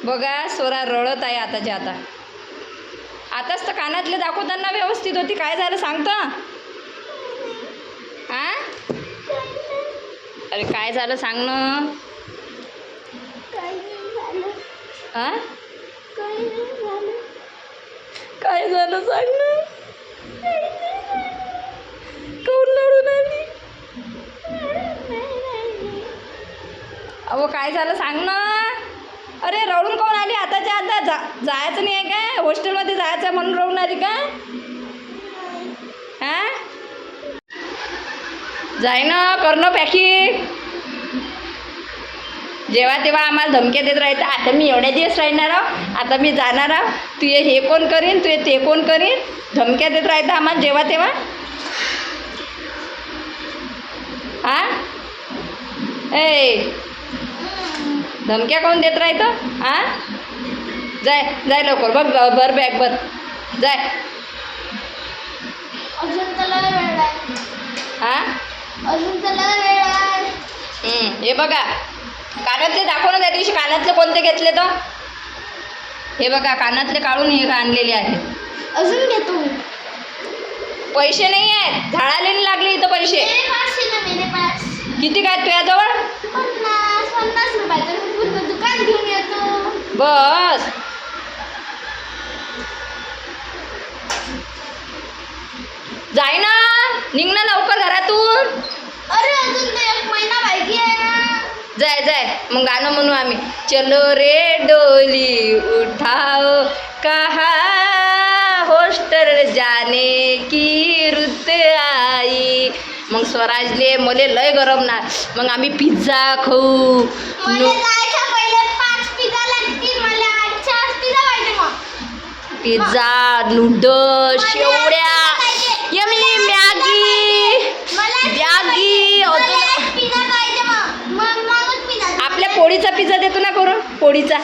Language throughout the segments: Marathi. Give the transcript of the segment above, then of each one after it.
बघा स्वरा रडत आहे आताच्या आता. आताच तर कानातले दाखवताना व्यवस्थित होती. काय झालं सांगतो. हा अरे काय झालं सांग ना. हा काय झालं सांग ना. कौन लढून आली. अहो काय झालं सांग ना. अरे रडून कोण आली आताच्या आता. जायचं नाही आहे काय. हॉस्टेलमध्ये जायचं म्हणून रडून आली का. हा जाय ना करणं पॅकिंग. जेव्हा तेव्हा आम्हाला धमक्या देत राहते. आता मी एवढ्या दिवस राहणार आहो, आता मी जाणार आहो, तू हे कोण करीन, तू ते कोण करीन. धमक्या देत राहते आम्हाला जेव्हा तेव्हा. हा ए धमक्या कोण देत राहतं. हा जाय जाय लवकर बघ भर बॅग भर जाय. हा हे बघा कानातले दाखव ना. त्या दिवशी कानातले कोणते घेतले तर. हे बघा कानातले काढून हे आणलेले आहे. अजून घेतो. पैसे नाही आहेत. झाडाला नाही लागले इथं पैसे. किती काय तुझ्याजवळ. 50 रुपयाचं दुकान घेऊन येतो. बस जाय ना. निघ ना लवकर घरातून. अरे अजून तर 1 महिना बाकी आहे ना. जाय जाय मग गाणं म्हणू आम्ही. चलो रे डोली उठाओ कहा हॉस्टेल जाने की रुत आई. मग स्वराजले मले लय गरम ना. मग आम्ही पिझ्झा खाऊ. मला जायच्या पहिले 5 पिझ्झा लागतील. मला 8 पिझ्झा पाहिजे. मग पिझ्झा नूडल्स शेवड्या यमी मॅगी मॅगी अजून पिझ्झा पाहिजे. मग पिझ्झा आपल्या पोळीचा पिझ्झा देतो ना करून. पोळीचा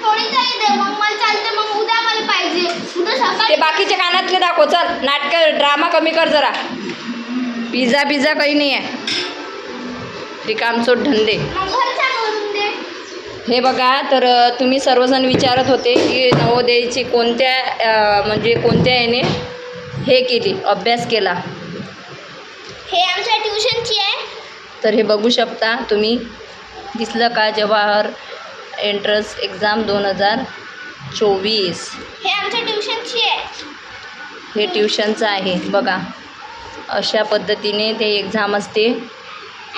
पोळीचाही दे. मग मला चालते. मग उद्या मला पाहिजे. उद्या सकाळी. ते बाकीचे कानातले दाखव. चल नाटक ड्रामा कमी कर जरा. पिझ्झा पिझ्झा काही नाही आहे. रिकामचोट धंदे. मग घरचा करून दे. हे बघा तर तुम्ही सर्वजण विचारत होते की नवोदयची कोणत्या म्हणजे कोणत्या याने हे केली अभ्यास केला. हे आमच्या ट्युशनची आहे. तर हे बघू शकता तुम्ही. दिसलं का जवाहर एंट्रन्स एक्झाम 2024. हे आमच्या ट्युशनची आहे. हे ट्युशनचं आहे बघा. अशा पद्धतीने ते एक्झाम असते.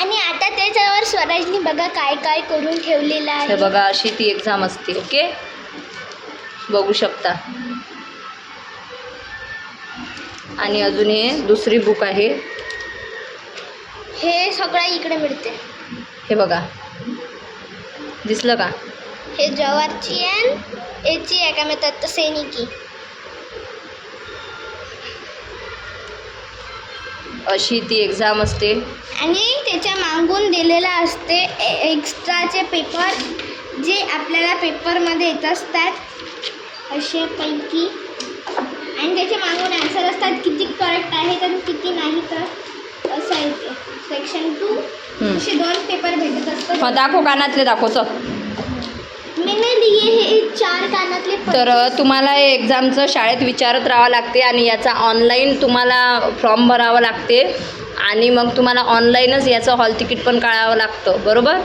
आणि आता त्याच्यावर स्वराजनी बघा काय काय करून ठेवलेलं आहे. हे बघा अशी ती एक्झाम असते. ओके बघू शकता. आणि अजून हे दुसरी बुक आहे. हे सगळं इकडे मिळते. हे बघा दिसलं का. हे जवाहरची आहे. याची आहे का म्हणतात सैनिकी. अशी ती एक्झाम असते. आणि त्याच्या मागून दिलेला असते एक्स्ट्राचे पेपर जे आपल्याला पेपरमध्ये येत असतात असे पैकी. आणि त्याच्या मागून आन्सर असतात किती करेक्ट आहे तर किती नाही. तर असं आहे ते सेक्शन 2 असे 2 पेपर भेटत असतात. दाखव कानातले दाखव. चल मैंने लिए हे 4 कानातले. तर तुम्हाला हे एक्झामचं शाळेत विचारत राहावं लागते. आणि याचा ऑनलाईन तुम्हाला फॉर्म भरावं लागते. आणि मग तुम्हाला ऑनलाईनच याचं हॉल तिकीट पण काढावं लागतं बरोबर.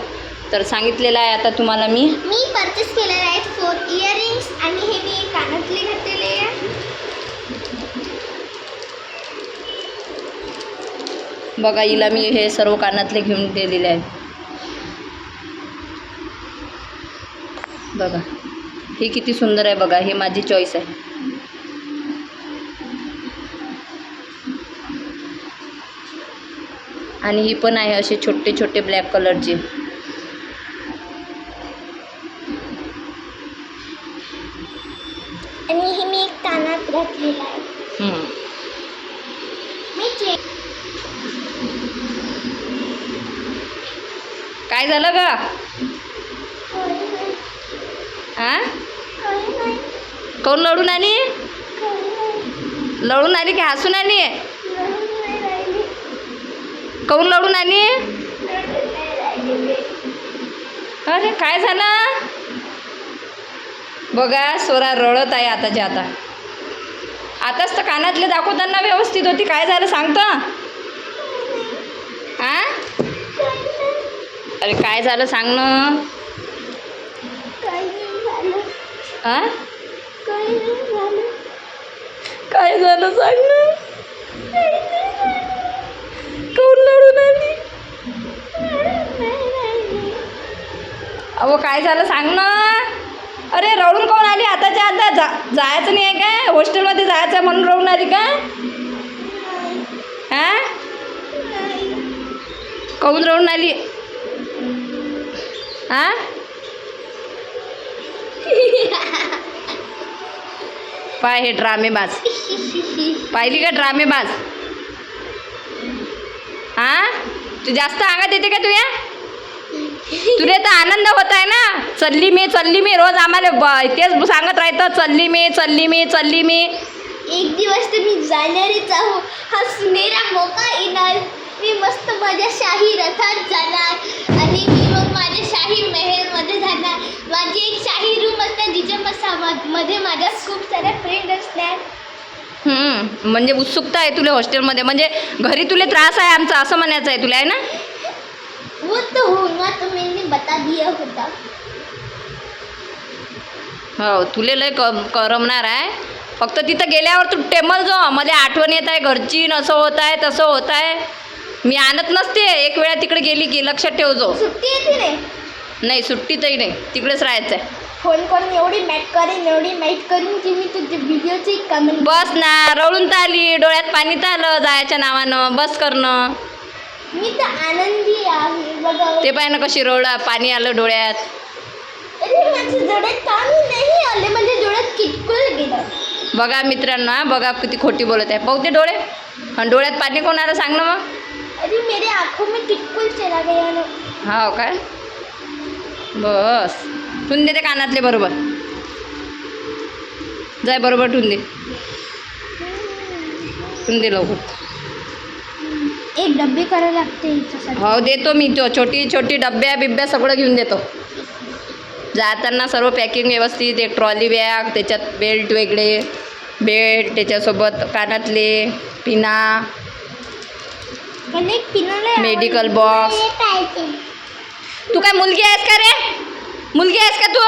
तर सांगितलेलं आहे आता तुम्हाला मी परचेस केलेले आहेत 4 इयरिंग्स. आणि हे मी कानातले घातलेले आहे. बघा हिला मी हे सर्व कानातले घेऊन दिलेले आहेत. बघा हे किती सुंदर आहे बघा. हे माझी चॉईस आहे. आणि ही पण आहे असे छोटे छोटे ब्लॅक कलरचे. आणि हे मी एक कानात घातलेला आहे. मी काय झालं ग. हा कोण लढून आली. लढून आली की हसून आली. काऊन लढून आली. अरे काय झालं बघा, स्वरा रडत आहे आताच्या आता. आताच तर कानातले दाखवताना व्यवस्थित होती. काय झालं सांगतो. आ अरे काय झालं सांग ना. काही नाही झालं. आ काही नाही झालं. काय झालं सांग ना. काऊन लढून आली. अहो काय झालं सांग ना. अरे रडून कोण आली आताच्या आता. जायचं नाही आहे काय, हॉस्टेलमध्ये जायचं आहे म्हणून रडून आली का. हा काऊन रडून आली. हा पाय हे ड्रामेबाज. पाहिली का ड्रामेबाज. हा तू जास्त अंगात येते का तुया. तुला तर आनंद होत आहे ना. चल्ली मी रोज आम्हाला तेच सांगत राहतं. चल्ली मी. एक दिवस तर मी जाणारच आहो. हा सुनेरा मोका येणार. मी मस्त माझ्या शाही रथात जाणार आणि मी मग माझ्या शाही मेहलमध्ये जाणार. माझी एक शाही रूम असणार जिच्या मध्ये माझ्या खूप साऱ्या फ्रेंड असणार. म्हणजे उत्सुकता आहे तुला हॉस्टेलमध्ये. म्हणजे घरी तुला त्रास आहे आमचा असं म्हणायचं आहे तुला आहे ना. वो तो होना तो मैंने बता दिया होता. हो तुले लय करमणार आहे. फक्त तिथं गेल्यावर तू टेमल जो मला आठवण येत आहे घरची. असं होत आहे तसं होत आहे. मी आणत नसते. एक वेळा तिकडे गेली की लक्षात ठेव जो. सुट्टी येते रे. नाही सुट्टीतही नाही, तिकडेच राहायचं आहे. फोन करून एवढी मॅट करीन की मी तुझ्या व्हिडिओची कमेंट. बस ना रडून तर आली, डोळ्यात पाणी तर आलं जायच्या नावानं. बस करणं. मी तर आनंदी आहे बघा. ते पाय ना कशी रडा, पाणी आलं डोळ्यात. अरे माझ्या डोळ्यात पाणी नाही आले. माझ्या डोळ्यात किटकुल गेलं. बघा मित्रांनो, बघा किती खोटी बोलत आहे. पाहू ते डोळे. आणि डोळ्यात पाणी कोण आलं सांग ना मग. अरे मेरे आँखों में किटकुल चला गया ना. हो काय. बस ठेवून देते कानातले बरोबर. जाय बरोबर ठेवून दे लवकर. एक डब्बे करायला लागते हिच्यासाठी. हो देतो मी. तो छोटी डब्या बिब्या सगळं घेऊन देतो. जाताना सर्व पॅकिंग व्यवस्थित. एक ट्रॉली बॅग, त्याच्यात बेल्ट वेगळे, बेल्ट त्याच्यासोबत कानातले, पिना, मला एक पिनाला मेडिकल बॉक्स. तू काय मुलगी आहेस का रे. मुलगी आहेस का तू.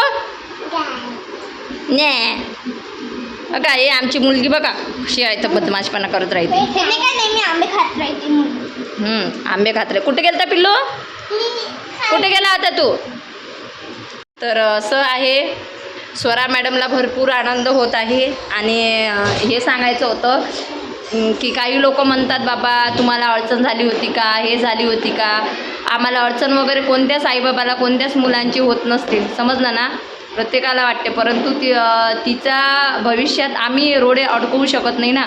ने बघा हे आमची मुलगी बघा कशी आहे तर बदमाशपणा करत राहते. काय नाही मी आंबे खात राहते म्हणून. आंबे खात राहते. कुठे गेलता पिल्लू. कुठे गेला होता तू. तर असं आहे. स्वरा मॅडमला भरपूर आनंद होत आहे. आणि हे सांगायचं होतं की काही लोक म्हणतात बाबा तुम्हाला अडचण झाली होती का, हे झाली होती का. आम्हाला अडचण वगैरे कोणत्याच आईबाबाला कोणत्याच मुलांची होत नसतील. समजलं ना. प्रत्येकाला वाटते, परंतु तिचा भविष्यात आम्ही रोडे अडकवू शकत नाही ना.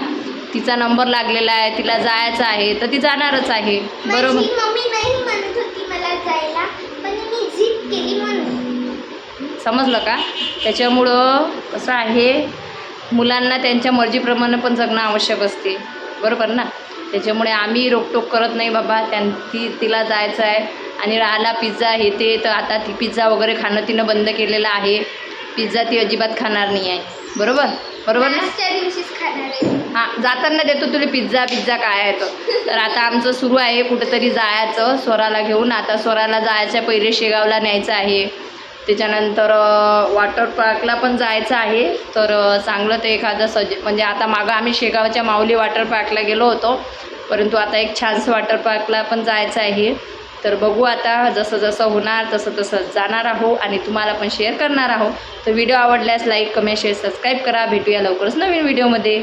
तिचा नंबर लागलेला आहे, तिला जायचं आहे तर ती जाणारच आहे. बरोबर. माझी मम्मी नाही म्हणत होती मला जायला, पण मी जिद केली म्हणून. समजलं का. त्याच्यामुळं कसं आहे मुलांना त्यांच्या मर्जीप्रमाणे पण जगणं आवश्यक असते. बरोबर ना. त्याच्यामुळे आम्ही रोकटोक करत नाही बाबा. तिला जायचं आहे. आणि राहिला पिझ्झा हे ते तर आता ती पिझ्झा वगैरे खाणं तिनं बंद केलेलं आहे. पिझ्झा ती अजिबात खाणार नाही आहे. बरोबर बरोबर ना. लास्टच्या दिवशीच खाणार आहे. हां जाताना देतो तुला पिझ्झा काय आहे तर आता आमचं सुरू आहे कुठेतरी जायचं स्वराला घेऊन. आता स्वराला जायचं पहिले शेगावला न्यायचं आहे. त्याच्यानंतर वॉटर पार्कला पण जायचं आहे. तर चांगलं ते एखादं म्हणजे आता मागं आम्ही शेगावच्या माऊली वॉटर पार्कला गेलो होतो, परंतु आता एक छानसं वॉटर पार्कला पण जायचं आहे. तर बघू आता जसं होणार तसं जाणार आहो आणि तुम्हाला पण शेअर करणार आहो. तर व्हिडिओ आवडल्यास लाईक कमेंट शेअर सबस्क्राईब करा. भेटूया लवकरच नवीन व्हिडिओमध्ये.